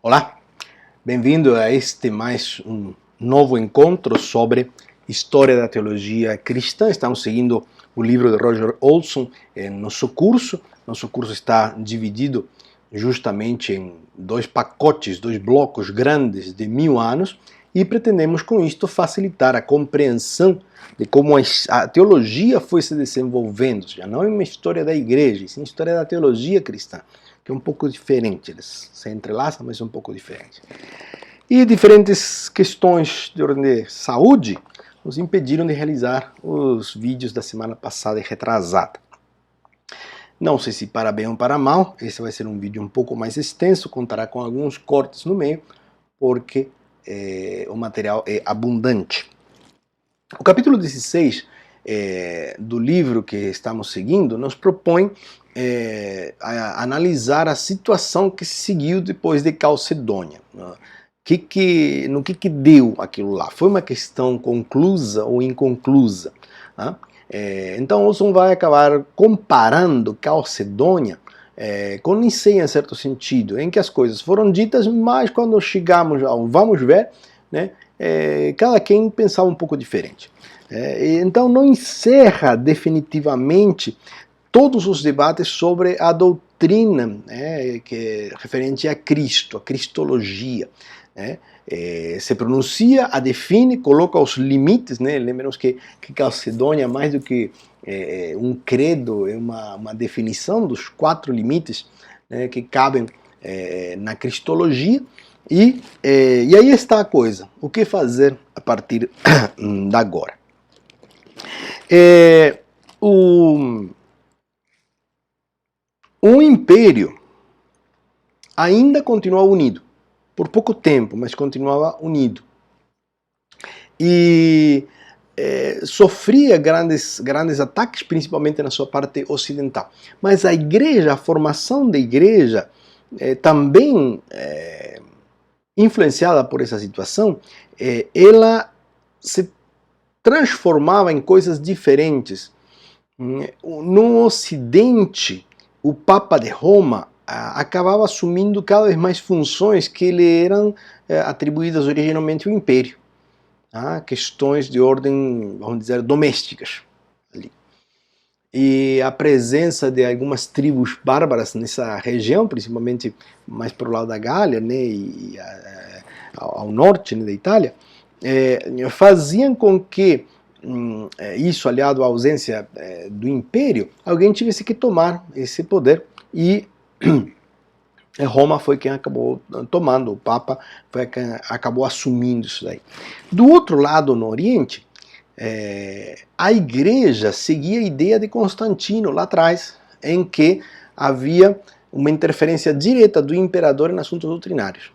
Olá, bem-vindo a este mais um novo encontro sobre História da Teologia Cristã. Estamos seguindo o livro de Roger Olson em nosso curso. Nosso curso está dividido justamente em dois pacotes, dois blocos grandes de 1000 anos, e pretendemos com isto facilitar a compreensão de como a teologia foi se desenvolvendo. Já não é uma história da igreja, sim história da teologia cristã, que é um pouco diferente, eles se entrelaçam, mas é um pouco diferente. E diferentes questões de ordem de saúde nos impediram de realizar os vídeos da semana passada e retrasada. Não sei se para bem ou para mal, esse vai ser um vídeo um pouco mais extenso, contará com alguns cortes no meio, porque o material é abundante. O capítulo 16 do livro que estamos seguindo nos propõe a analisar a situação que se seguiu depois de Calcedônia. No que deu aquilo lá? Foi uma questão conclusa ou inconclusa? Então Olson vai acabar comparando Calcedônia com Niceia em certo sentido, em que as coisas foram ditas, mas quando chegamos ao vamos ver, né, cada quem pensava um pouco diferente. Então não encerra definitivamente todos os debates sobre a doutrina, que é referente a Cristo, a cristologia. Se pronuncia, a define, coloca os limites, né? Lembramos que Calcedônia, mais do que um credo, é uma definição dos 4 limites, né, que cabem na cristologia. E aí está a coisa. O que fazer a partir de agora? O império ainda continuava unido. Por pouco tempo, mas continuava unido. E sofria grandes ataques, principalmente na sua parte ocidental. Mas a igreja, a formação da igreja, também influenciada por essa situação, ela se transformava em coisas diferentes. No Ocidente, o Papa de Roma acabava assumindo cada vez mais funções que lhe eram atribuídas originalmente ao Império. Questões de ordem, vamos dizer, domésticas. Ali. E a presença de algumas tribos bárbaras nessa região, principalmente mais para o lado da Gália, né, e ao norte, né, da Itália, faziam com que isso, aliado à ausência do Império, alguém tivesse que tomar esse poder, e Roma foi quem acabou tomando, o Papa foi quem acabou assumindo isso daí. Do outro lado, no Oriente, a igreja seguia a ideia de Constantino lá atrás, em que havia uma interferência direta do imperador em assuntos doutrinários.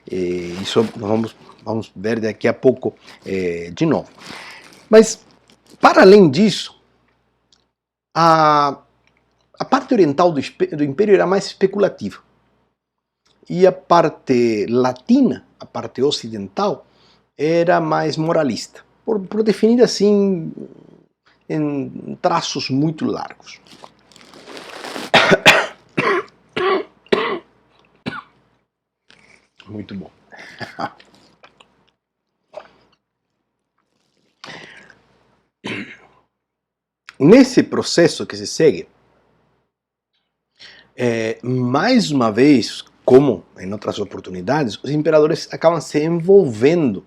Isso vamos ver daqui a pouco de novo. Mas, para além disso, a parte oriental do Império era mais especulativa. E a parte latina, a parte ocidental, era mais moralista. Por definir assim, em traços muito largos. Muito bom. Nesse processo que se segue, mais uma vez, como em outras oportunidades, os imperadores acabam se envolvendo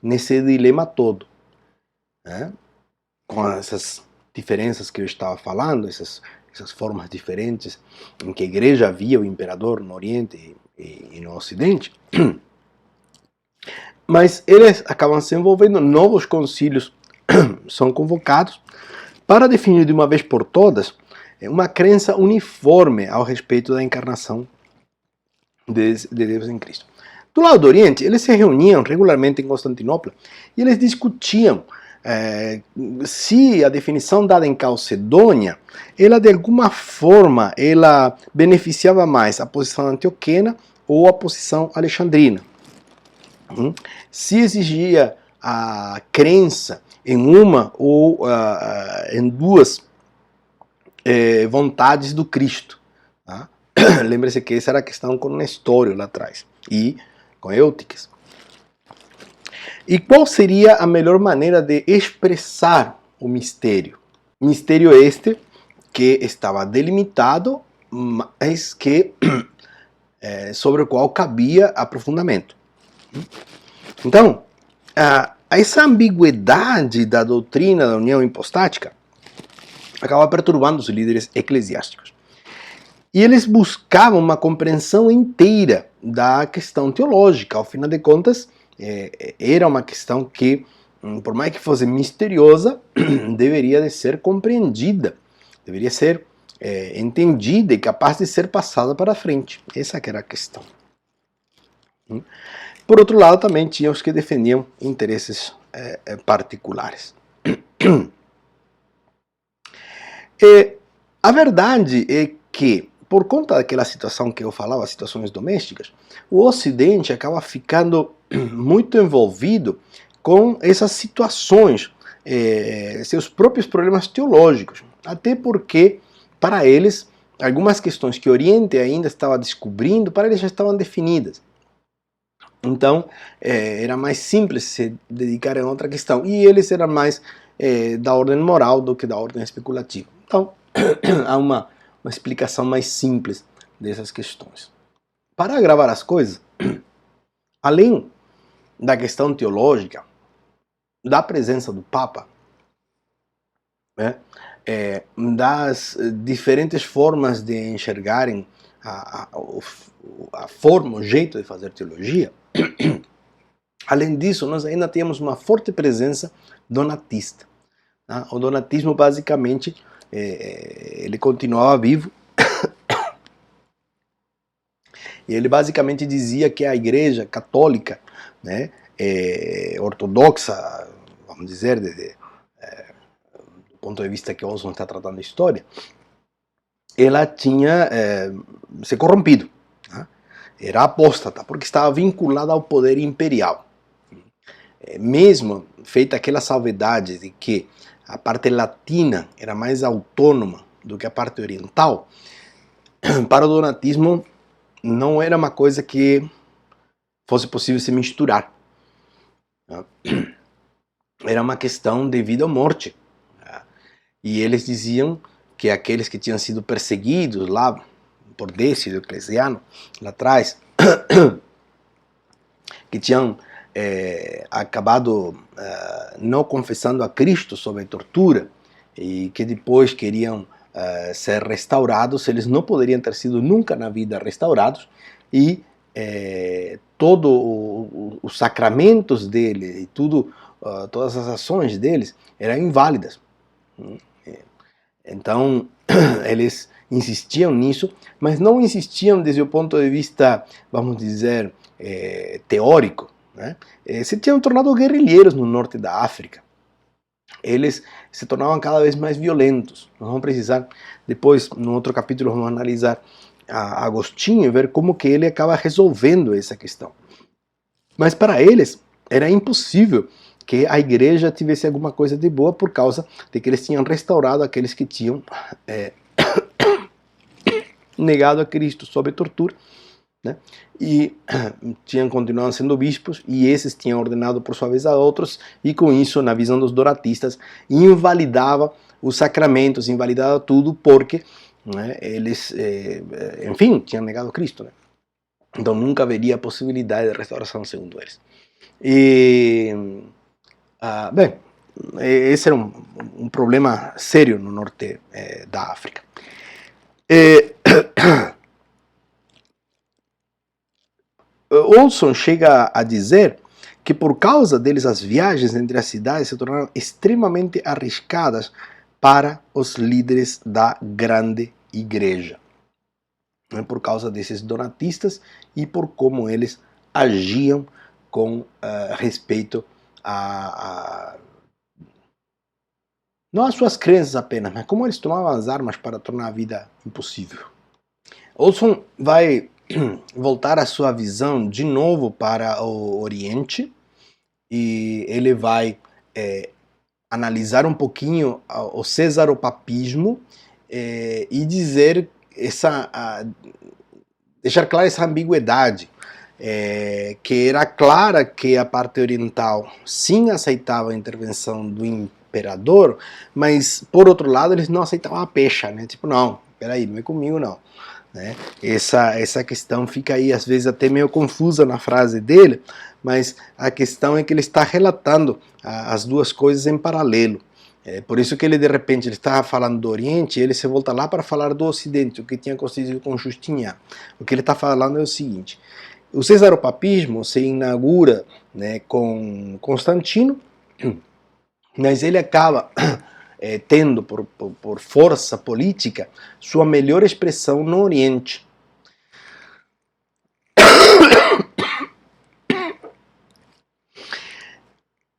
nesse dilema todo, né? Com essas diferenças que eu estava falando, essas formas diferentes em que a igreja via o imperador no Oriente e no Ocidente, mas eles acabam se envolvendo, novos concílios são convocados para definir de uma vez por todas uma crença uniforme ao respeito da encarnação de Deus em Cristo. Do lado do Oriente, eles se reuniam regularmente em Constantinopla e eles discutiam se a definição dada em Calcedônia, ela de alguma forma ela beneficiava mais a posição antioquena ou a posição alexandrina. Se exigia a crença em uma ou em duas vontades do Cristo. lembre-se que essa era a questão com Nestório lá atrás, e com Eutiques. E qual seria a melhor maneira de expressar o mistério? Mistério este que estava delimitado, mas que sobre o qual cabia aprofundamento. Então, essa ambiguidade da doutrina da união hipostática acaba perturbando os líderes eclesiásticos. E eles buscavam uma compreensão inteira da questão teológica. Ao final de contas, era uma questão que, por mais que fosse misteriosa, deveria de ser compreendida, deveria ser entendida e capaz de ser passada para frente. Essa que era a questão. Por outro lado, também tinha os que defendiam interesses particulares. A verdade é que, por conta daquela situação que eu falava, situações domésticas, o Ocidente acaba ficando muito envolvido com essas situações, seus próprios problemas teológicos, até porque, para eles, algumas questões que o Oriente ainda estava descobrindo, para eles já estavam definidas. Então, era mais simples se dedicar a outra questão, e eles eram mais da ordem moral do que da ordem especulativa. Então, há uma explicação mais simples dessas questões. Para agravar as coisas, além da questão teológica, da presença do Papa, das diferentes formas de enxergarem a forma, o jeito de fazer teologia, além disso, nós ainda temos uma forte presença donatista. Tá? O donatismo, basicamente, ele continuava vivo, e ele basicamente dizia que a Igreja Católica, né, ortodoxa, vamos dizer, do ponto de vista que Olson está tratando da história, ela tinha se corrompido, né? Era apóstata, porque estava vinculada ao poder imperial. Mesmo feita aquela salvedade de que a parte latina era mais autônoma do que a parte oriental, para o donatismo não era uma coisa que fosse possível se misturar. Era uma questão de vida ou morte. E eles diziam que aqueles que tinham sido perseguidos lá por Décio, Eclesiano, lá atrás, que tinham acabado não confessando a Cristo sob tortura e que depois queriam ser restaurados, eles não poderiam ter sido nunca na vida restaurados, e todos os sacramentos dele e todas as ações deles eram inválidas. Então eles insistiam nisso, mas não insistiam desde o ponto de vista, vamos dizer, teórico, né? Se tinham tornado guerrilheiros no norte da África. Eles se tornavam cada vez mais violentos. Nós vamos precisar, depois, no outro capítulo, vamos analisar a Agostinho e ver como que ele acaba resolvendo essa questão. Mas para eles era impossível que a igreja tivesse alguma coisa de boa por causa de que eles tinham restaurado aqueles que tinham negado a Cristo sob tortura, né? E tinham continuado sendo bispos, e esses tinham ordenado por sua vez a outros, e com isso, na visão dos donatistas, invalidava os sacramentos, invalidava tudo, porque, né, eles, enfim, tinham negado a Cristo, né? Então nunca haveria possibilidade de restauração segundo eles. E, bem, esse era um problema sério no norte da África. Olson chega a dizer que por causa deles as viagens entre as cidades se tornaram extremamente arriscadas para os líderes da grande igreja, né, por causa desses donatistas e por como eles agiam com respeito não às suas crenças apenas, mas como eles tomavam as armas para tornar a vida impossível. Olson vai voltar a sua visão de novo para o Oriente, e ele vai analisar um pouquinho o cesaropapismo e dizer deixar clara essa ambiguidade, que era clara que a parte oriental sim aceitava a intervenção do imperador, mas por outro lado eles não aceitavam a pecha, né? Tipo, não, peraí, não é comigo não. Né? Essa questão fica aí às vezes até meio confusa na frase dele, mas a questão é que ele está relatando as duas coisas em paralelo. Por isso que ele de repente ele estava falando do Oriente e ele se volta lá para falar do Ocidente, o que tinha acontecido com Justiniano. O que ele está falando é o seguinte: o cesaropapismo se inaugura, né, com Constantino, mas ele acaba tendo por força política sua melhor expressão no Oriente.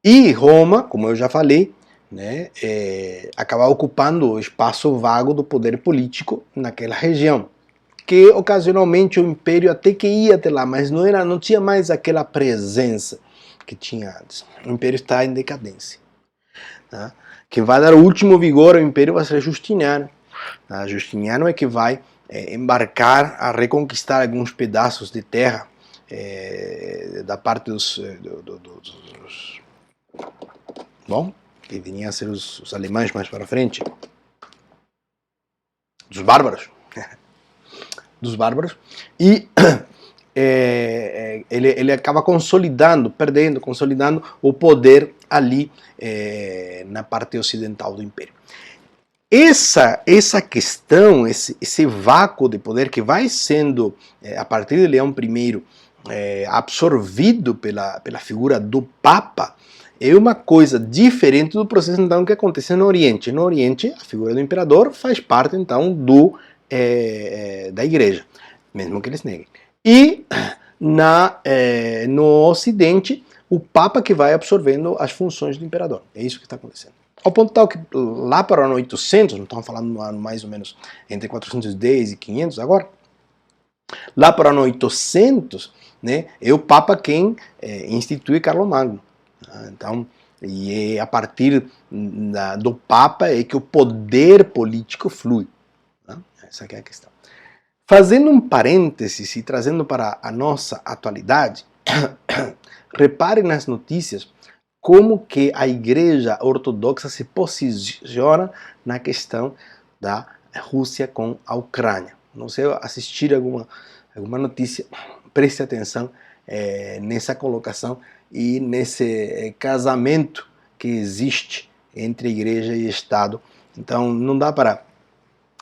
E Roma, como eu já falei, né, acaba ocupando o espaço vago do poder político naquela região, que ocasionalmente o império até que ia até lá, mas não tinha mais aquela presença que tinha antes. O império está em decadência. Tá? Quem vai dar o último vigor ao império vai ser Justiniano. Tá? Justiniano é que vai embarcar a reconquistar alguns pedaços de terra da parte dos bom, que viniam a ser os alemães mais para frente, dos bárbaros, e ele acaba consolidando o poder ali na parte ocidental do império. Essa questão, esse vácuo de poder que vai sendo, a partir de Leão I, absorvido pela figura do Papa, é uma coisa diferente do processo então que acontece no Oriente. No Oriente, a figura do imperador faz parte então da igreja, mesmo que eles neguem. E no Ocidente, o Papa que vai absorvendo as funções do imperador. É isso que está acontecendo. Ao ponto tal que lá para o ano 800, não estamos falando no ano mais ou menos entre 410 e 500 agora, lá para o ano 800, né, é o Papa quem institui Carlomagno. Então, e é a partir do Papa é que o poder político flui. Né? Essa é a questão. Fazendo um parênteses e trazendo para a nossa atualidade, repare nas notícias como que a Igreja Ortodoxa se posiciona na questão da Rússia com a Ucrânia. Não sei, assistir alguma notícia, preste atenção nessa colocação e nesse casamento que existe entre igreja e Estado. Então não dá para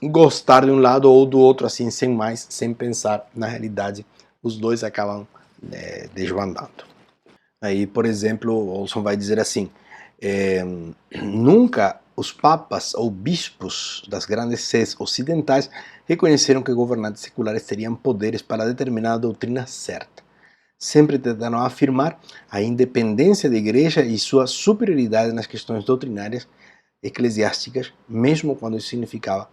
gostar de um lado ou do outro assim, sem pensar na realidade. Os dois acabam desbandando. Aí, por exemplo, Olson vai dizer assim, nunca os papas ou bispos das grandes sés ocidentais reconheceram que governantes seculares teriam poderes para determinar a doutrina certa. Sempre tentaram afirmar a independência da igreja e sua superioridade nas questões doutrinárias eclesiásticas, mesmo quando isso significava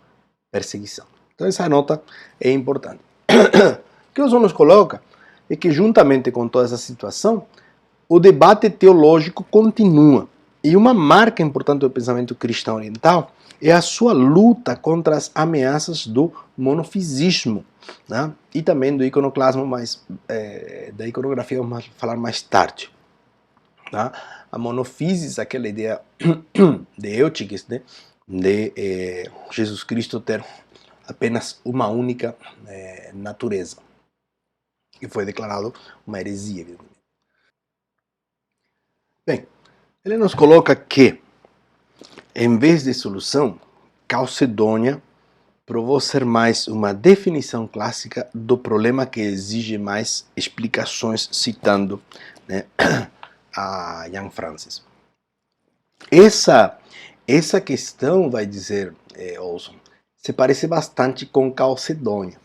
perseguição. Então essa nota é importante. O que Olson nos coloca é que, juntamente com toda essa situação, o debate teológico continua. E uma marca importante do pensamento cristão oriental é a sua luta contra as ameaças do monofisismo, né? E também do iconoclasmo, mas da iconografia vamos falar mais tarde. Tá? A monofisis, aquela ideia de Eutíquez, né? De Jesus Cristo ter apenas uma única natureza, que foi declarado uma heresia. Bem, ele nos coloca que, em vez de solução, Calcedônia provou ser mais uma definição clássica do problema que exige mais explicações, citando, né, a Jan Francis. Essa questão, vai dizer Olson, se parece bastante com Calcedônia,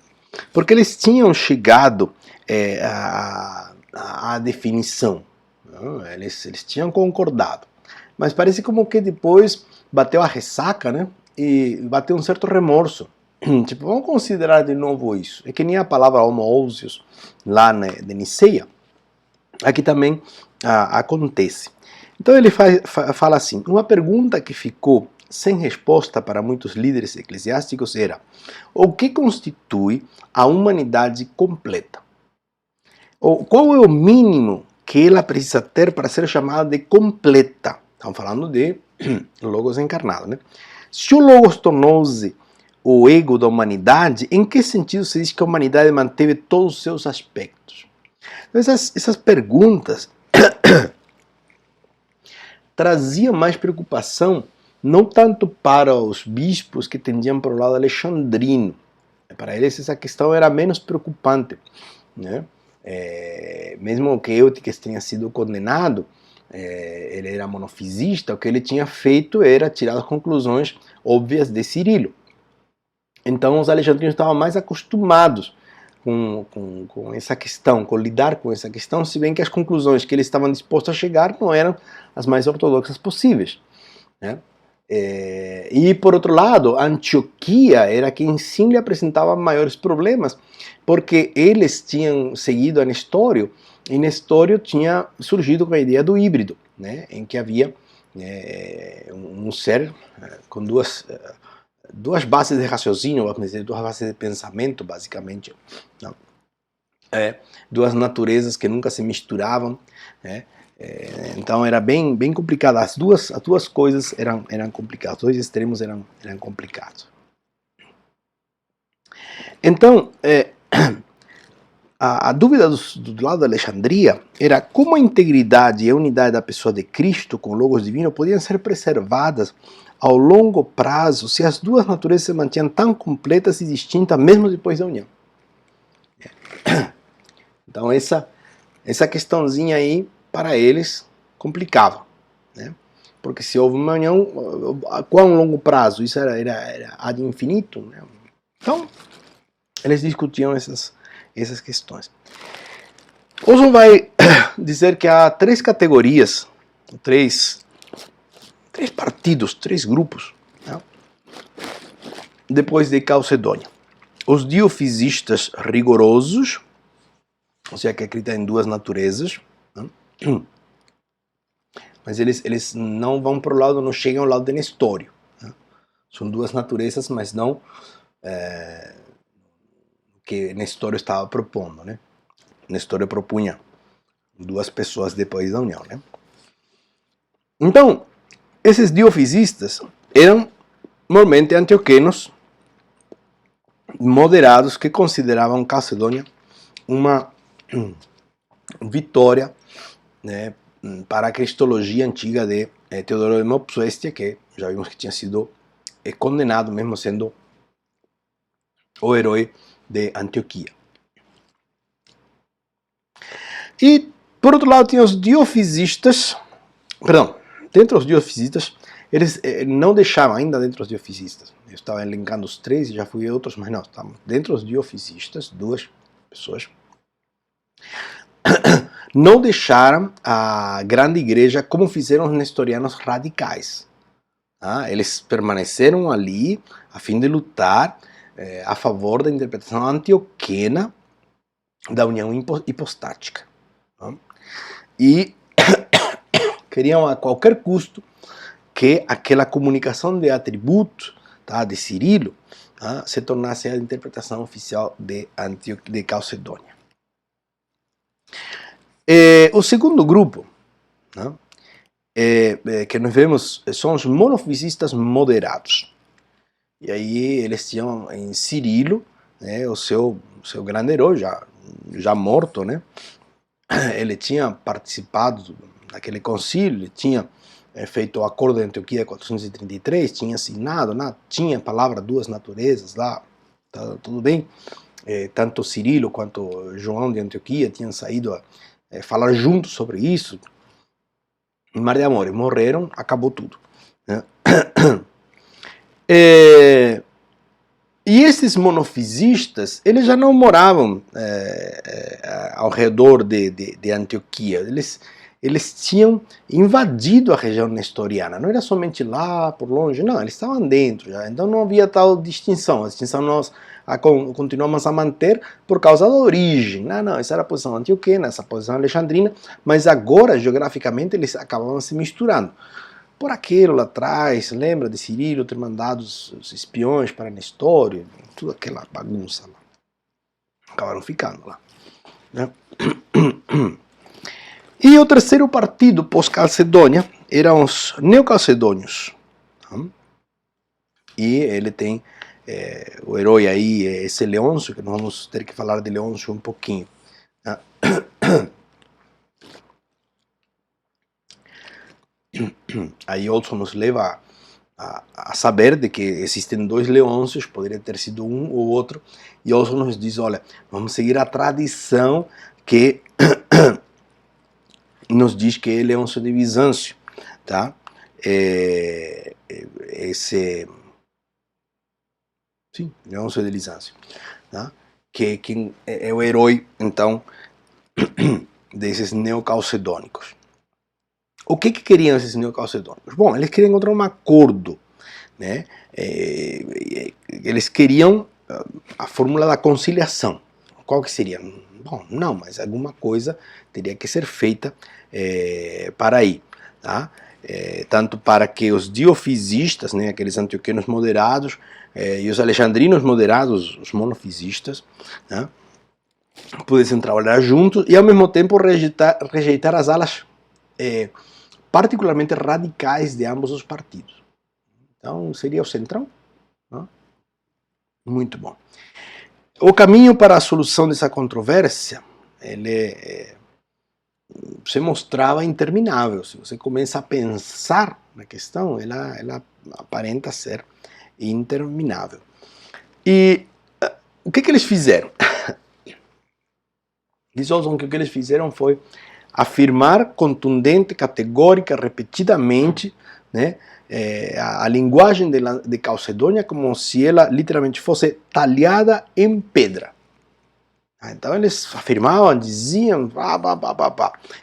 porque eles tinham chegado à definição. Eles tinham concordado, mas parece como que depois bateu a ressaca, né? E bateu um certo remorso. Tipo, vamos considerar de novo isso. É que nem a palavra homoousios lá de Niceia, aqui também acontece. Então ele fala assim, uma pergunta que ficou sem resposta para muitos líderes eclesiásticos era: o que constitui a humanidade completa? Qual é o mínimo que ela precisa ter para ser chamada de completa? Estamos falando de Logos encarnado, né? Se o Logos tornou-se o ego da humanidade, em que sentido se diz que a humanidade manteve todos os seus aspectos? Então, essas perguntas traziam mais preocupação, não tanto para os bispos que tendiam para o lado alexandrino. Para eles essa questão era menos preocupante, né? Mesmo que Eutiques tenha sido condenado, ele era monofisista, o que ele tinha feito era tirar as conclusões óbvias de Cirilo. Então os alexandrinos estavam mais acostumados com essa questão, com lidar com essa questão, se bem que as conclusões que eles estavam dispostos a chegar não eram as mais ortodoxas possíveis, né? E por outro lado, Antioquia era quem sim lhe apresentava maiores problemas, porque eles tinham seguido a Nestório, e Nestório tinha surgido com a ideia do híbrido, né, em que havia um ser com duas bases de raciocínio, vamos dizer, duas bases de pensamento, basicamente, não? Duas naturezas que nunca se misturavam, né? Então era bem complicado. As duas coisas eram complicadas, os dois extremos eram complicados. Então, a dúvida do lado da Alexandria era como a integridade e a unidade da pessoa de Cristo com o Logos divino podiam ser preservadas ao longo prazo se as duas naturezas se mantinham tão completas e distintas mesmo depois da união. Então essa questãozinha aí para eles complicava, né? Porque se houve uma união, a quão longo prazo? Isso era ad infinito, né? Então eles discutiam essas questões. Olson vai dizer que há três categorias, três partidos, três grupos, né, depois de Calcedônia. Os diofisistas rigorosos, ou seja, que acreditam em duas naturezas, né, mas eles não vão para o lado, não chegam ao lado de Nestório, né. São duas naturezas, mas não que Nestório estava propondo, né? Nestório propunha duas pessoas depois da união, né? Então, esses diofisistas eram normalmente antioquenos moderados que consideravam Calcedônia uma vitória, né, para a cristologia antiga de Teodoro de Mopsuestia, que já vimos que tinha sido condenado mesmo sendo o herói de Antioquia. E, por outro lado, tinha os diofisistas, dentro dos diofisistas, eles não deixavam, ainda dentro dos diofisistas, eu estava elencando os três, já fui outros, mas não, estamos dentro dos diofisistas, duas pessoas, não deixaram a grande igreja como fizeram os nestorianos radicais. Eles permaneceram ali a fim de lutar a favor da interpretação antioquena da união hipostática. E queriam a qualquer custo que aquela comunicação de atributos, de Cirilo, se tornasse a interpretação oficial de Calcedônia. O segundo grupo, que nós vemos, são os monofisistas moderados. E aí eles tinham em Cirilo, né, o seu grande herói, já morto, né? Ele tinha participado daquele concílio, ele tinha feito o acordo de Antioquia de 433, tinha assinado, tinha a palavra duas naturezas lá, tá tudo bem. Tanto Cirilo quanto João de Antioquia tinham saído a falar juntos sobre isso. Em Mar de Amores, morreram, acabou tudo, né? E esses monofisistas, eles já não moravam ao redor de Antioquia, eles tinham invadido a região nestoriana, não era somente lá por longe, não, eles estavam dentro já, então não havia tal distinção, a distinção nós continuamos a manter por causa da origem, não, essa era a posição antioquena, essa posição alexandrina, mas agora geograficamente eles acabavam se misturando. por aquilo lá atrás, lembra de Cirilo ter mandado os espiões para Nestório, toda aquela bagunça lá. Acabaram ficando lá, né? E o terceiro partido pós-Calcedônia eram os neocalcedônios. Tá? E ele tem o herói aí, esse Leôncio, que nós vamos ter que falar de Leôncio um pouquinho. Tá? Aí Olson nos leva a saber de que existem dois Leôncios, poderia ter sido um ou outro, e Olson nos diz, olha, vamos seguir a tradição que nos diz que é Leôncio de Bizâncio, tá? Sim, Leôncio de Bizâncio, tá? Que é o herói, então, desses neocalcedônicos. O que queriam esses neocalcedônicos? Bom, eles queriam encontrar um acordo, né? Eles queriam a fórmula da conciliação. Qual que seria? Bom, não, mas alguma coisa teria que ser feita para aí, tá? Tanto para que os diofisistas, né, aqueles antioquianos moderados, e os alexandrinos moderados, os monofisistas, né, pudessem trabalhar juntos e ao mesmo tempo rejeitar as alas particularmente radicais de ambos os partidos. Então seria o centrão, né? Muito bom. O caminho para a solução dessa controvérsia, ele se mostrava interminável. Se você começa a pensar na questão, ela aparenta ser interminável. E o que eles fizeram? Diz Olson que o que eles fizeram foi afirmar contundente, categórica, repetidamente, né, a linguagem de Calcedônia como se ela literalmente fosse talhada em pedra. Então eles afirmavam, diziam,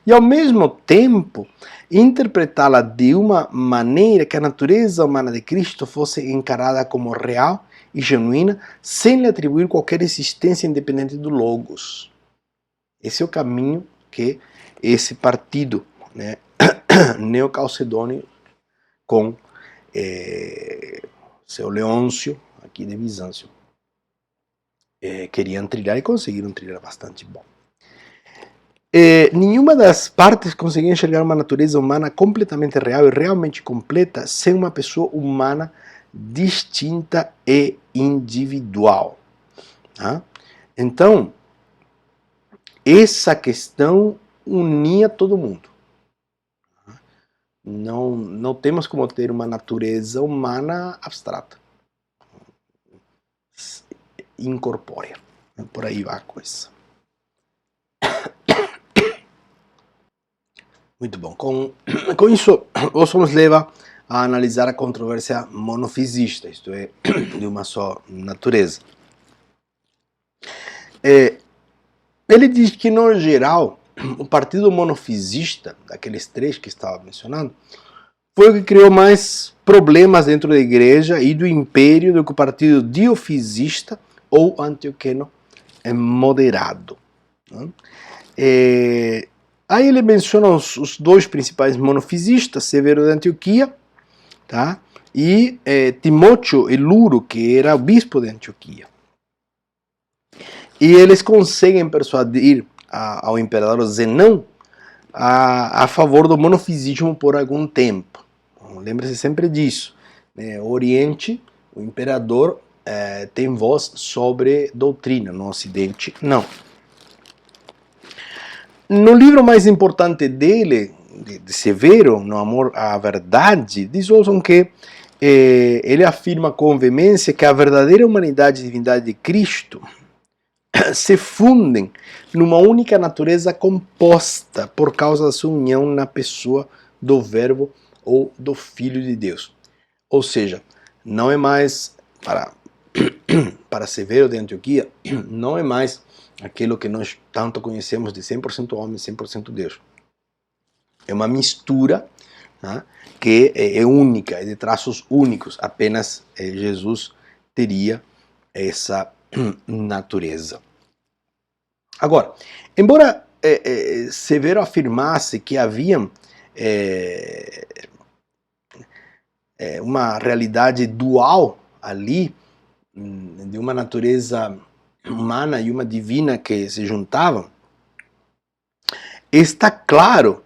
e ao mesmo tempo interpretá-la de uma maneira que a natureza humana de Cristo fosse encarada como real e genuína, sem lhe atribuir qualquer existência independente do Logos. Esse é o caminho que esse partido, né, neocalcedônio, com seu Leôncio, aqui de Bizâncio, queriam trilhar e conseguiram trilhar bastante bom. Nenhuma das partes conseguia enxergar uma natureza humana completamente real e realmente completa sem uma pessoa humana distinta e individual. Tá? Então, essa questão unia todo mundo. Não temos como ter uma natureza humana abstrata, incorpórea. Por aí vai a coisa. Muito bom. Com isso, Olson nos leva a analisar a controvérsia monofisista, isto é, de uma só natureza. Ele diz que, no geral, o partido monofisista, daqueles três que estava mencionando, foi o que criou mais problemas dentro da igreja e do império do que o partido diofisista ou antioqueno moderado. Aí ele menciona os dois principais monofisistas, Severo de Antioquia, tá? E Timóteo Eluro, que era o bispo de Antioquia. E eles conseguem persuadir ao imperador Zenão a favor do monofisismo por algum tempo. Lembre-se sempre disso. No Oriente, o imperador tem voz sobre doutrina, no Ocidente, não. No livro mais importante dele, de Severo, No Amor à Verdade, diz Olson que ele afirma com veemência que a verdadeira humanidade e divindade de Cristo se fundem numa única natureza composta por causa da sua união na pessoa do Verbo ou do Filho de Deus. Ou seja, não é mais, para Severo de Antioquia, não é mais aquilo que nós tanto conhecemos de 100% homem e 100% Deus. É uma mistura, né, que é única, é de traços únicos. Apenas Jesus teria essa natureza. Agora, embora Severo afirmasse que haviam uma realidade dual ali, de uma natureza humana e uma divina que se juntavam, está claro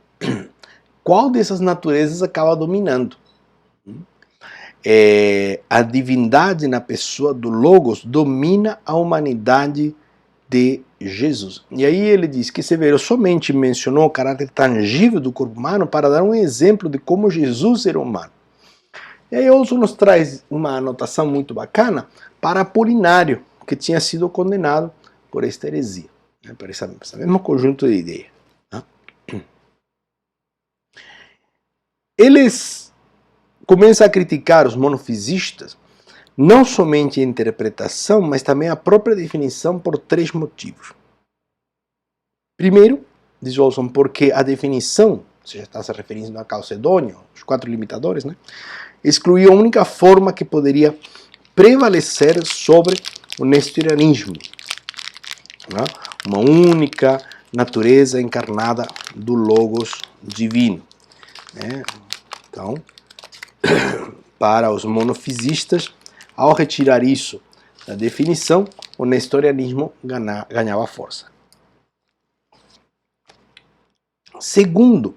qual dessas naturezas acaba dominando. A divindade na pessoa do Logos domina a humanidade de Jesus. E aí ele diz que Severo somente mencionou o caráter tangível do corpo humano para dar um exemplo de como Jesus era humano. E aí Olson nos traz uma anotação muito bacana para Apolinário, que tinha sido condenado por esta heresia, por esse mesmo conjunto de ideias. Eles começam a criticar os monofisistas não somente a interpretação, mas também a própria definição por 3 motivos. Primeiro, diz Olson, porque a definição, se já está se referindo a Calcedônio, os 4 limitadores, excluía a única forma que poderia prevalecer sobre o nestorianismo, uma única natureza encarnada do Logos divino. Então, para os monofisistas, ao retirar isso da definição, o nestorianismo ganhava força. Segundo,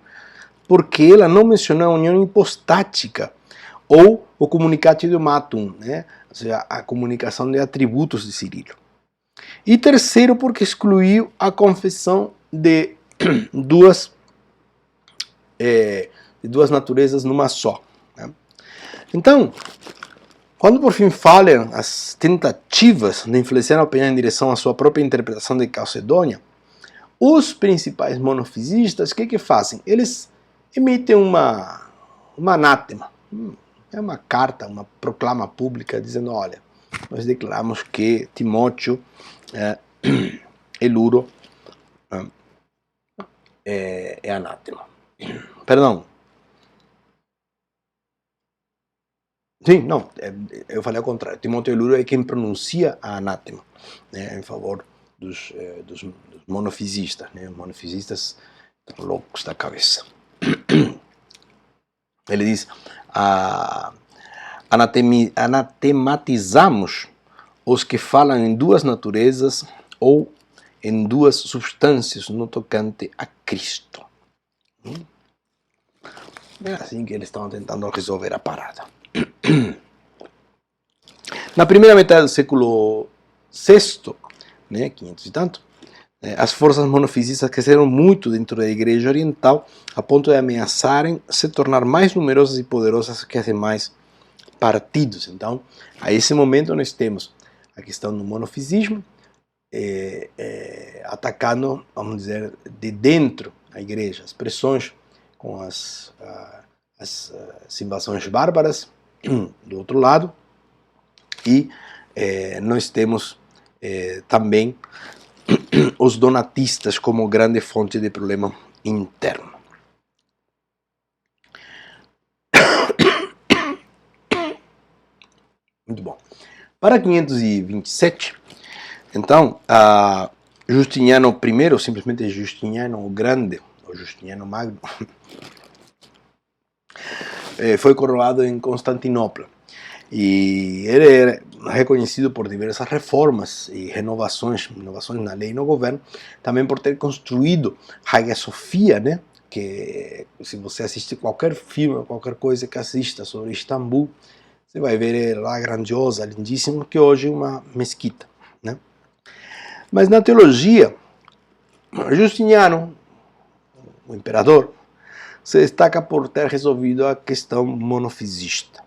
porque ela não menciona a união hipostática ou o comunicatio idiomatum, ou seja, a comunicação de atributos de Cirilo. E terceiro, porque excluiu a confissão de duas naturezas numa só. Então, quando por fim falham as tentativas de influenciar a opinião em direção à sua própria interpretação de Calcedônia, os principais monofisistas, o que fazem? Eles emitem uma anátema, uma carta, uma proclama pública dizendo, olha, nós declaramos que Timóteo Eluro é anátema. Perdão. Sim, não, eu falei ao contrário. Timóteo Eluro é quem pronuncia a anátema, em favor dos monofisistas. Os monofisistas estão loucos da cabeça. Ele diz, anatematizamos os que falam em 2 naturezas ou em 2 substâncias no tocante a Cristo. É assim que eles estão tentando resolver a parada. Na primeira metade do século VI, 500 e tanto, as forças monofisistas cresceram muito dentro da Igreja Oriental, a ponto de ameaçarem se tornar mais numerosas e poderosas que as demais partidos. Então, a esse momento nós temos a questão do monofisismo atacando, vamos dizer, de dentro a Igreja, as pressões com as invasões bárbaras do outro lado, e nós temos também os donatistas como grande fonte de problema interno. Muito bom. Para 527, então, Justiniano I, ou simplesmente Justiniano o Grande, ou Justiniano Magno, foi coroado em Constantinopla. E ele era reconhecido por diversas reformas e renovações na lei e no governo, também por ter construído Hagia Sophia, que se você assiste qualquer filme, qualquer coisa que assista sobre Istambul, você vai ver lá grandiosa, lindíssima, que hoje é uma mesquita. Mas na teologia, Justiniano, o imperador, se destaca por ter resolvido a questão monofisista.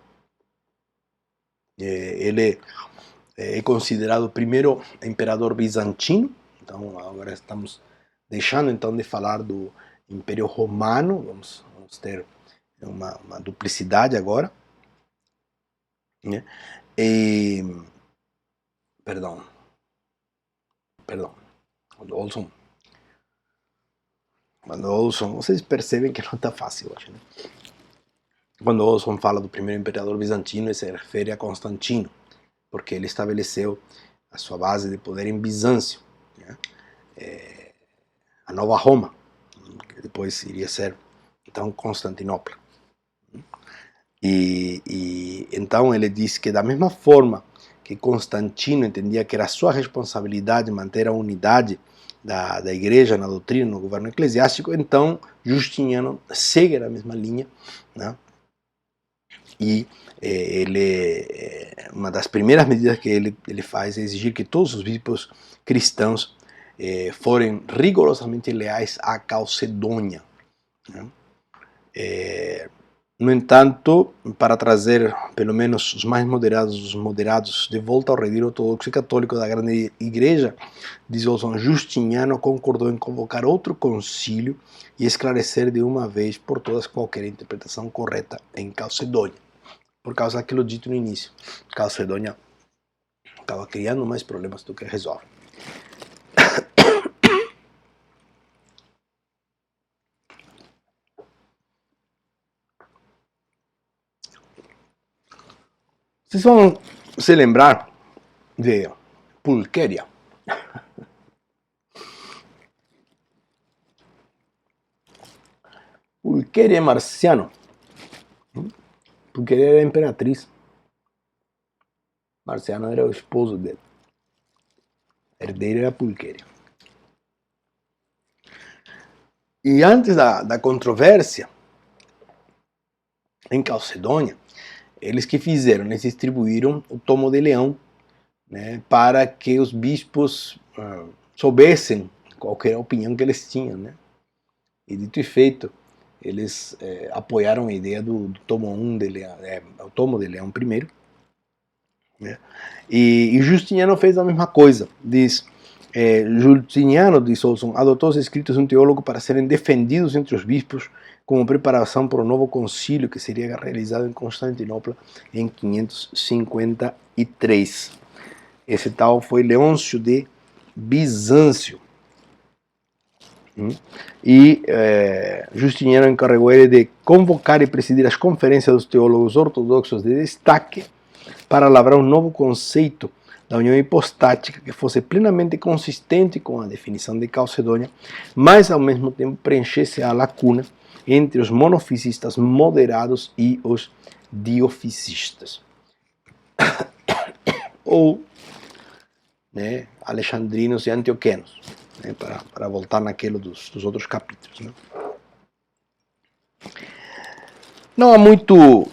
Ele é considerado o primeiro imperador bizantino. Então agora estamos deixando então de falar do Império Romano, vamos ter uma duplicidade agora. Perdão, quando Olson, vocês percebem que não está fácil hoje, Quando Olson fala do primeiro imperador bizantino, ele se refere a Constantino, porque ele estabeleceu a sua base de poder em Bizâncio, a nova Roma, que depois iria ser então Constantinopla. E então ele diz que da mesma forma que Constantino entendia que era sua responsabilidade manter a unidade da igreja na doutrina, no governo eclesiástico, então Justiniano segue na mesma linha, né? E uma das primeiras medidas que ele faz é exigir que todos os bispos cristãos forem rigorosamente leais à Calcedônia, né? No entanto, para trazer pelo menos os mais moderados de volta ao redil ortodoxo e católico da grande igreja, diz Olson, Justiniano concordou em convocar outro concílio e esclarecer de uma vez por todas qualquer interpretação correta em Calcedônia. Por causa daquilo dito no início, Calcedônia acaba criando mais problemas do que resolve. Vocês vão se lembrar de Pulquéria. Pulquéria é Marciano. Pulquéria era a imperatriz. Marciano era o esposo dele. A herdeira era Pulquéria. E antes da controvérsia, em Calcedônia, eles que fizeram, eles distribuíram o tomo de Leão, né, para que os bispos soubessem qual era a opinião que eles tinham, né? E dito e feito, eles apoiaram a ideia do tomo 1 de Leão, o tomo de Leão I, né? E Justiniano fez a mesma coisa. Diz Justiniano, diz Olson, adotou os escritos de um teólogo para serem defendidos entre os bispos como preparação para o novo concílio que seria realizado em Constantinopla em 553. Esse tal foi Leôncio de Bizâncio. E Justiniano encarregou ele de convocar e presidir as conferências dos teólogos ortodoxos de destaque para lavrar um novo conceito da união hipostática que fosse plenamente consistente com a definição de Calcedônia, mas ao mesmo tempo preenchesse a lacuna entre os monofisistas moderados e os diofisistas. Ou alexandrinos e antioquenos, né, para voltar naquilo dos outros capítulos. Né? Não há muito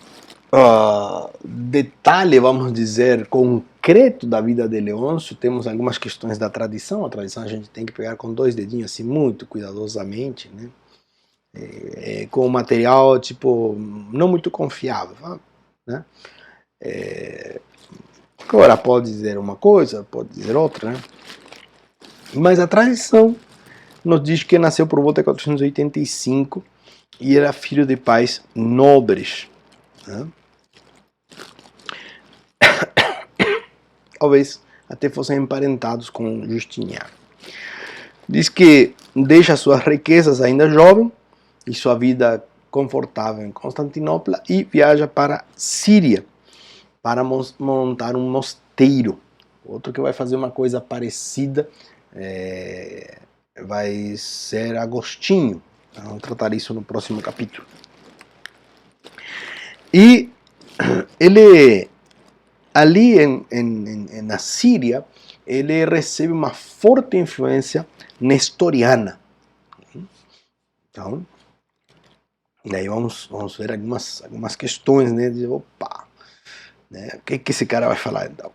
detalhe, vamos dizer, concreto da vida de Leôncio. Temos algumas questões da tradição. A tradição a gente tem que pegar com dois dedinhos assim, muito cuidadosamente, né? Com material tipo não muito confiável, né? Agora pode dizer uma coisa, pode dizer outra, né? Mas a tradição nos diz que nasceu por volta de 485 e era filho de pais nobres, né? Talvez até fossem emparentados com Justiniano. Diz que deixa suas riquezas ainda jovem e sua vida confortável em Constantinopla e viaja para Síria para montar um mosteiro. Outro que vai fazer uma coisa parecida vai ser Agostinho. Vamos tratar isso no próximo capítulo. E ele, ali na Síria, ele recebe uma forte influência nestoriana. Então, daí vamos ver algumas questões, né? De, opa, né? O que esse cara vai falar então?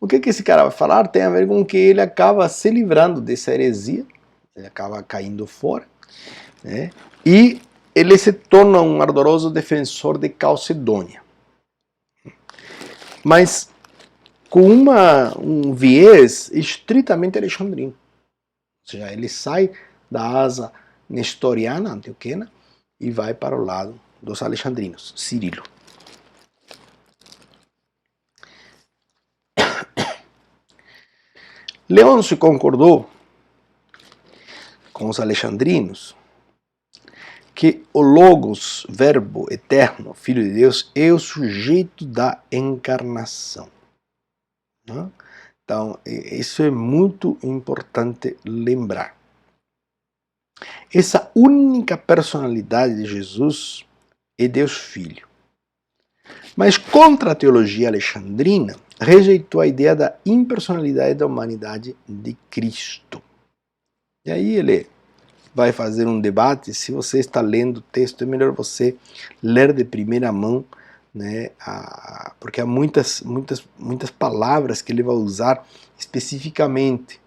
O que esse cara vai falar tem a ver com que ele acaba se livrando dessa heresia, ele acaba caindo fora, né? E ele se torna um ardoroso defensor de Calcedônia. Mas com um viés estritamente alexandrino. Ou seja, ele sai da asa nestoriana, antioquena, e vai para o lado dos alexandrinos, Cirilo. Leôncio concordou com os alexandrinos que o Logos, verbo eterno, Filho de Deus, é o sujeito da encarnação. Então, isso é muito importante lembrar. Essa única personalidade de Jesus é Deus Filho. Mas contra a teologia alexandrina, rejeitou a ideia da impersonalidade da humanidade de Cristo. E aí ele vai fazer um debate. Se você está lendo o texto, é melhor você ler de primeira mão, né, porque há muitas palavras que ele vai usar especificamente,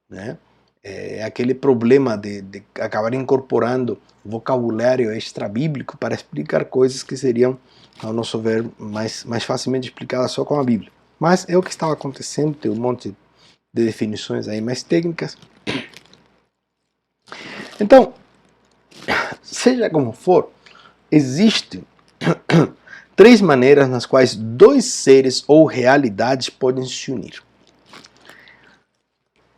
né? É aquele problema de acabar incorporando vocabulário extra-bíblico para explicar coisas que seriam, ao nosso ver, mais facilmente explicadas só com a Bíblia. Mas é o que estava acontecendo, tem um monte de definições aí mais técnicas. Então, seja como for, existem três maneiras nas quais dois seres ou realidades podem se unir.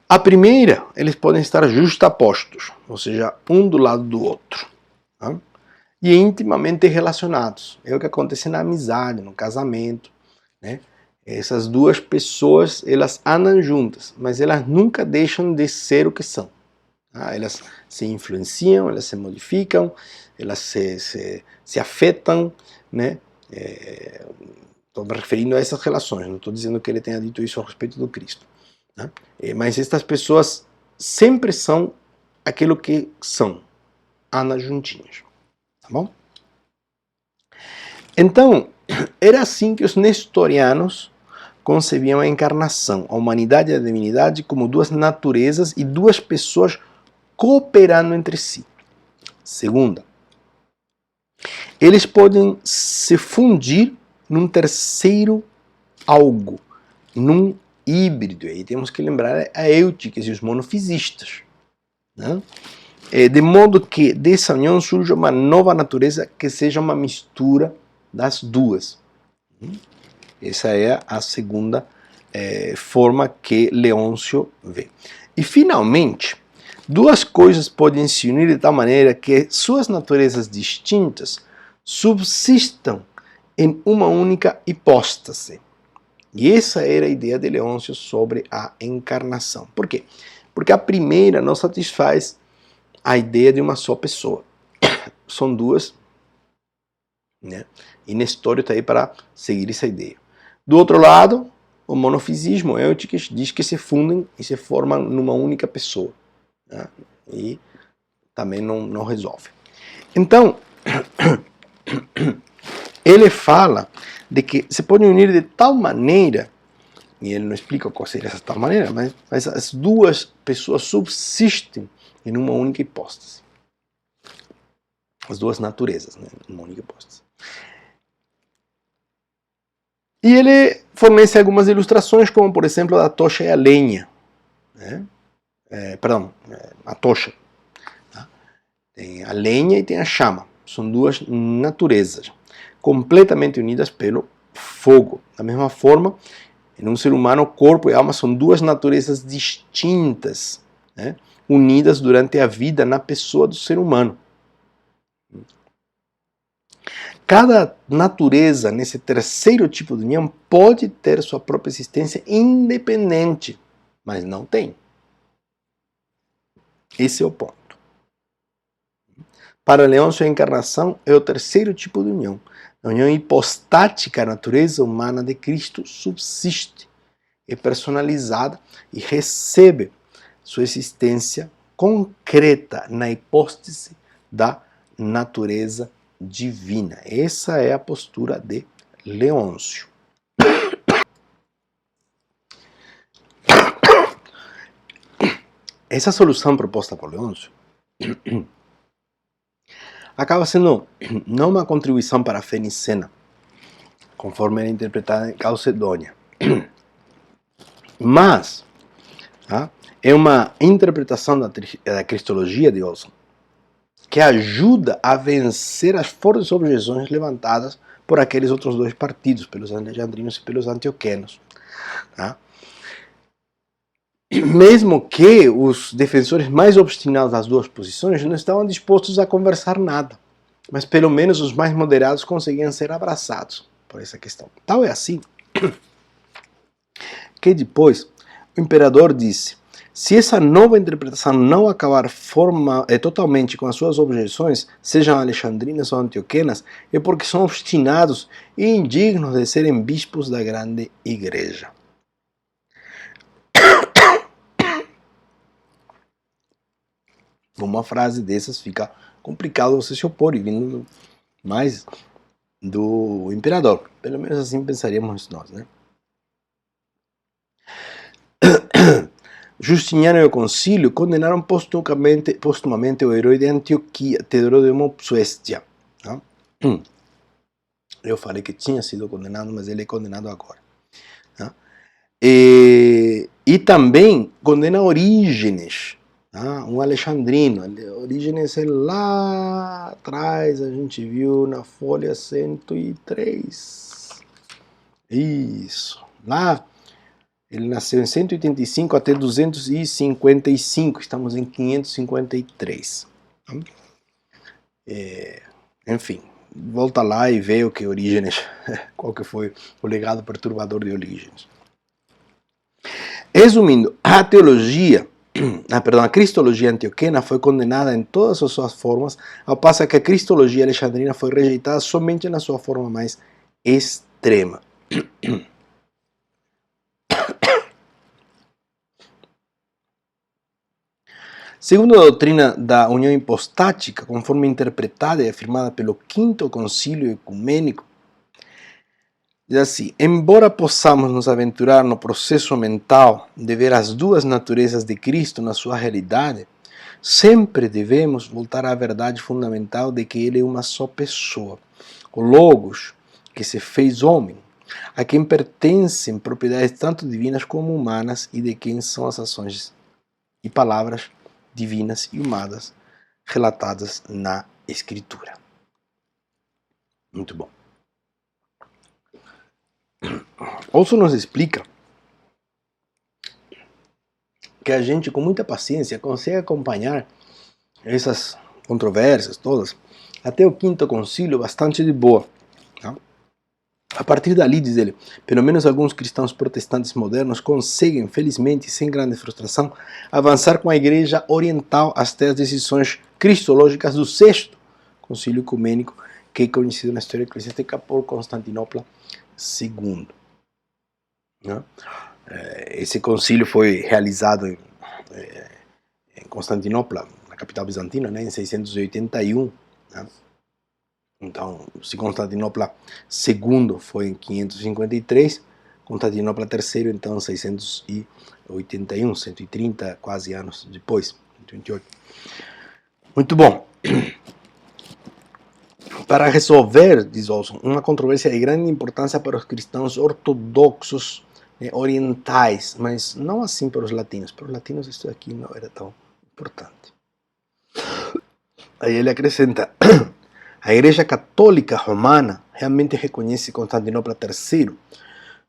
A primeira, eles podem estar justapostos, ou seja, um do lado do outro, tá? E intimamente relacionados. É o que acontece na amizade, no casamento, né? Essas duas pessoas, elas andam juntas, mas elas nunca deixam de ser o que são. Tá? Elas se influenciam, elas se modificam, elas se afetam, né? Estou me referindo a essas relações, não estou dizendo que ele tenha dito isso a respeito do Cristo. Né? Mas estas pessoas sempre são aquilo que são, andam juntinhos, tá bom? Então, era assim que os nestorianos concebiam a encarnação, a humanidade e a divinidade como duas naturezas e duas pessoas cooperando entre si. Segunda, eles podem se fundir num terceiro algo, num híbrido. Aí temos que lembrar a Eutiques e os monofisistas, né? De modo que dessa união surge uma nova natureza que seja uma mistura das duas. Essa é a segunda forma que Leôncio vê. E finalmente, duas coisas podem se unir de tal maneira que suas naturezas distintas subsistam em uma única hipóstase. E essa era a ideia de Leôncio sobre a encarnação. Por quê? Porque a primeira não satisfaz a ideia de uma só pessoa. São duas, né? E Nestório está aí para seguir essa ideia. Do outro lado, o monofisismo, Eutiques, diz que se fundem e se formam numa única pessoa, né? E também não resolve. Então, ele fala de que se pode unir de tal maneira, e ele não explica qual seria essa tal maneira, mas as duas pessoas subsistem em uma única hipóstase. As duas naturezas, né, em uma única hipóstase. E ele fornece algumas ilustrações, como por exemplo a da tocha e a lenha, né? A tocha. Tá? Tem a lenha e tem a chama. São duas naturezas completamente unidas pelo fogo. Da mesma forma, em um ser humano, corpo e alma são duas naturezas distintas, né? Unidas durante a vida na pessoa do ser humano. Cada natureza nesse terceiro tipo de união pode ter sua própria existência independente, mas não tem. Esse é o ponto. Para Leôncio, a encarnação é o terceiro tipo de união. A união hipostática, a natureza humana de Cristo subsiste, é personalizada e recebe sua existência concreta na hipóstase da natureza divina. Essa é a postura de Leôncio. Essa solução proposta por Leôncio acaba sendo não uma contribuição para a fé nicena, conforme era interpretada em Calcedônia, mas é uma interpretação da cristologia de Olson que ajuda a vencer as fortes objeções levantadas por aqueles outros dois partidos, pelos alexandrinos e pelos antioquenos. Tá? Mesmo que os defensores mais obstinados das duas posições não estavam dispostos a conversar nada, mas pelo menos os mais moderados conseguiam ser abraçados por essa questão. Tal é assim que depois o imperador disse: Se essa nova interpretação não acabar totalmente com as suas objeções, sejam alexandrinas ou antioquenas, é porque são obstinados e indignos de serem bispos da grande igreja. Uma frase dessas fica complicado você se opor, e vindo mais do imperador. Pelo menos assim pensaríamos nós, né? Justiniano e o concílio condenaram postumamente o herói de Antioquia, Teodoro de Mopsuestia. Tá? Eu falei que tinha sido condenado, mas ele é condenado agora. Tá? E também condena Orígenes, tá? Um alexandrino. Orígenes é lá atrás, a gente viu na folha 103. Isso. Lá, ele nasceu em 185 até 255, estamos em 553. Tá? Enfim, volta lá e vê o que Orígenes, qual que foi o legado perturbador de Orígenes. Resumindo, a cristologia antioquena foi condenada em todas as suas formas, ao passo que a cristologia alexandrina foi rejeitada somente na sua forma mais extrema. Segundo a doutrina da união hipostática, conforme interpretada e afirmada pelo Quinto Concílio Ecumênico, diz assim: embora possamos nos aventurar no processo mental de ver as duas naturezas de Cristo na sua realidade, sempre devemos voltar à verdade fundamental de que Ele é uma só pessoa, o Logos, que se fez homem, a quem pertencem propriedades tanto divinas como humanas e de quem são as ações e palavras divinas e humanas relatadas na Escritura. Muito bom. Olson nos explica que a gente, com muita paciência, consegue acompanhar essas controvérsias todas até o Quinto Concílio bastante de boa. Tá? A partir dali, diz ele, pelo menos alguns cristãos protestantes modernos conseguem, felizmente, sem grande frustração, avançar com a Igreja Oriental até as decisões cristológicas do Sexto Concílio Ecumênico, que é conhecido na história eclesiástica por Constantinopla II. Esse concílio foi realizado em Constantinopla, na capital bizantina, em 681. Então, se Constantinopla II foi em 553, Constantinopla III, então, 681, 130 quase anos depois, 128. Muito bom. Para resolver, diz Olson, uma controvérsia de grande importância para os cristãos ortodoxos orientais, mas não assim para os latinos. Para os latinos isso aqui não era tão importante. Aí ele acrescenta: a Igreja Católica Romana realmente reconhece Constantinopla III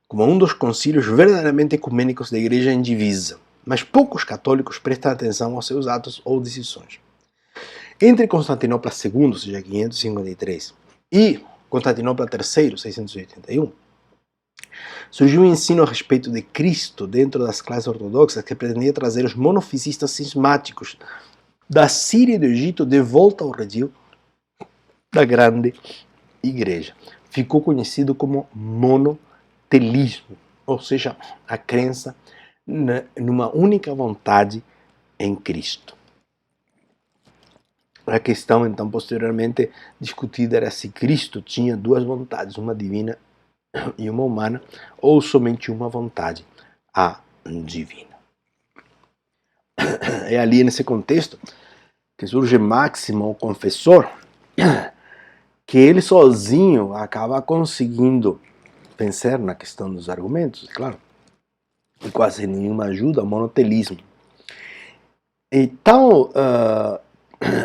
como um dos concílios verdadeiramente ecumênicos da Igreja indivisa, mas poucos católicos prestam atenção aos seus atos ou decisões. Entre Constantinopla II, ou seja, 553, e Constantinopla III, 681, surgiu um ensino a respeito de Cristo dentro das classes ortodoxas que pretendia trazer os monofisistas cismáticos da Síria e do Egito de volta ao redil da grande igreja. Ficou conhecido como monotelismo, ou seja, a crença numa única vontade em Cristo. A questão, então, posteriormente discutida era se Cristo tinha duas vontades, uma divina e uma humana, ou somente uma vontade, a divina. É ali nesse contexto que surge Máximo, o confessor, que ele sozinho acaba conseguindo vencer na questão dos argumentos, claro, e quase nenhuma ajuda ao monotelismo. Então,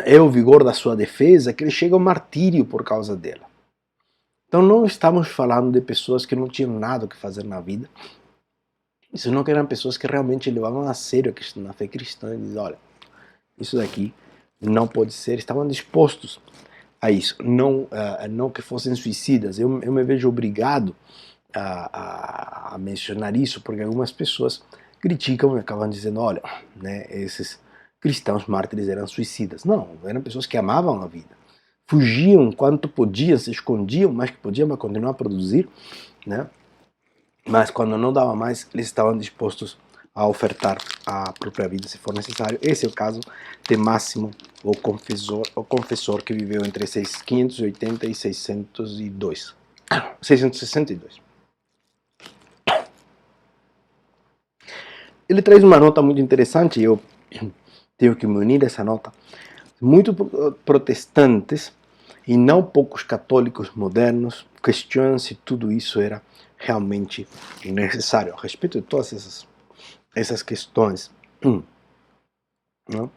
é o vigor da sua defesa que ele chega ao martírio por causa dela. Então não estamos falando de pessoas que não tinham nada o que fazer na vida, isso não eram pessoas que realmente levavam a sério a questão da fé cristã e diziam: olha, isso daqui não pode ser, estavam dispostos a isso, não que fossem suicidas. Eu me vejo obrigado a mencionar isso, porque algumas pessoas criticam e acabam dizendo, olha, né, esses cristãos mártires eram suicidas. Não, eram pessoas que amavam a vida. Fugiam quanto podiam, se escondiam mais que podiam para continuar a produzir, né? Mas quando não dava mais, eles estavam dispostos a ofertar a própria vida se for necessário. Esse é o caso de Máximo, o confessor que viveu entre 580 e 602. 662. Ele traz uma nota muito interessante, eu tenho que me unir a essa nota. Muitos protestantes e não poucos católicos modernos questionam se tudo isso era realmente necessário, a respeito de todas essas questões. Não?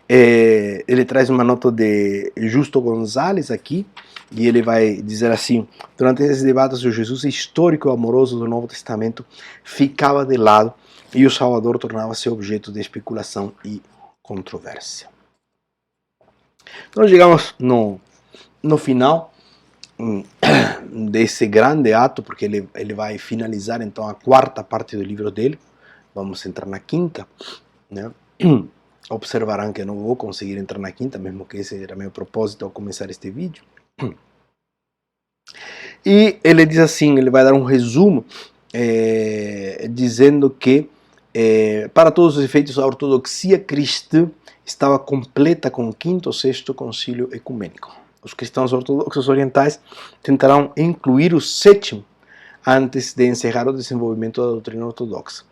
Ele traz uma nota de Justo Gonzalez aqui, e ele vai dizer assim: durante esses debates, o Jesus histórico e amoroso do Novo Testamento ficava de lado e o Salvador tornava-se objeto de especulação e controvérsia. Então chegamos no final desse grande ato, porque ele vai finalizar então a quarta parte do livro dele. Vamos entrar na quinta, né? Observarão que eu não vou conseguir entrar na quinta, mesmo que esse era meu propósito ao começar este vídeo. E ele diz assim, ele vai dar um resumo, dizendo que, para todos os efeitos, a ortodoxia cristã estava completa com o quinto ou sexto concílio ecumênico. Os cristãos ortodoxos orientais tentarão incluir o sétimo antes de encerrar o desenvolvimento da doutrina ortodoxa.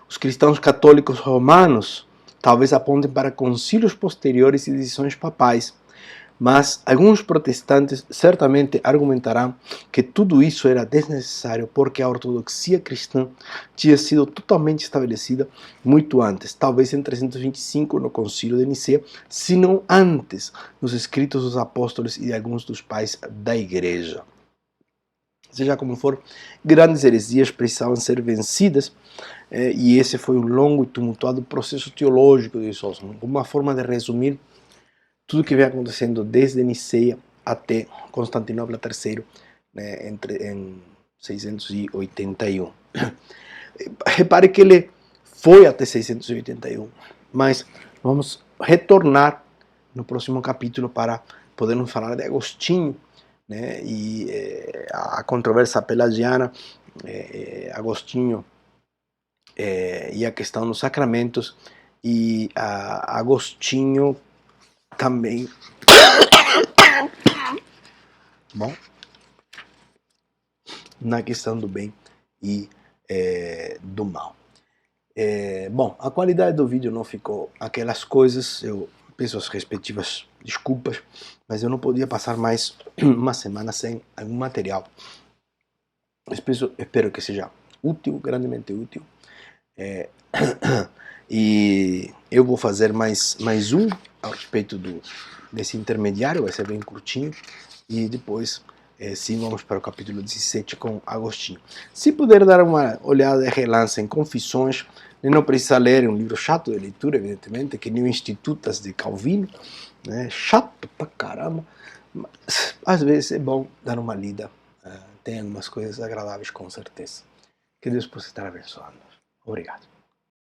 Os cristãos católicos romanos talvez apontem para concílios posteriores e decisões papais, mas alguns protestantes certamente argumentarão que tudo isso era desnecessário porque a ortodoxia cristã tinha sido totalmente estabelecida muito antes, talvez em 325 no concílio de Nicea, se não antes nos escritos dos apóstolos e de alguns dos pais da igreja. Seja como for, grandes heresias precisavam ser vencidas, e esse foi um longo e tumultuado processo teológico de Sósimo, uma forma de resumir tudo que vem acontecendo desde Niceia até Constantinopla III, né, em 681. Repare que ele foi até 681, mas vamos retornar no próximo capítulo para podermos falar de Agostinho, né, e a controvérsia pelagiana, Agostinho e a questão dos sacramentos, e Agostinho também. Bom, na questão do bem e do mal. Bom, a qualidade do vídeo não ficou aquelas coisas, eu peço as respectivas desculpas, mas eu não podia passar mais uma semana sem algum material. Espero que seja útil, grandemente útil. E eu vou fazer mais um a respeito desse intermediário, vai ser bem curtinho, e depois sim vamos para o capítulo 17 com Agostinho. Se puder dar uma olhada de relance em Confissões, não precisa ler, é um livro chato de leitura, evidentemente, que nem o Institutas de Calvino, né? Chato pra caramba, mas às vezes é bom dar uma lida, tem algumas coisas agradáveis com certeza. Que Deus possa estar abençoando. Obrigado.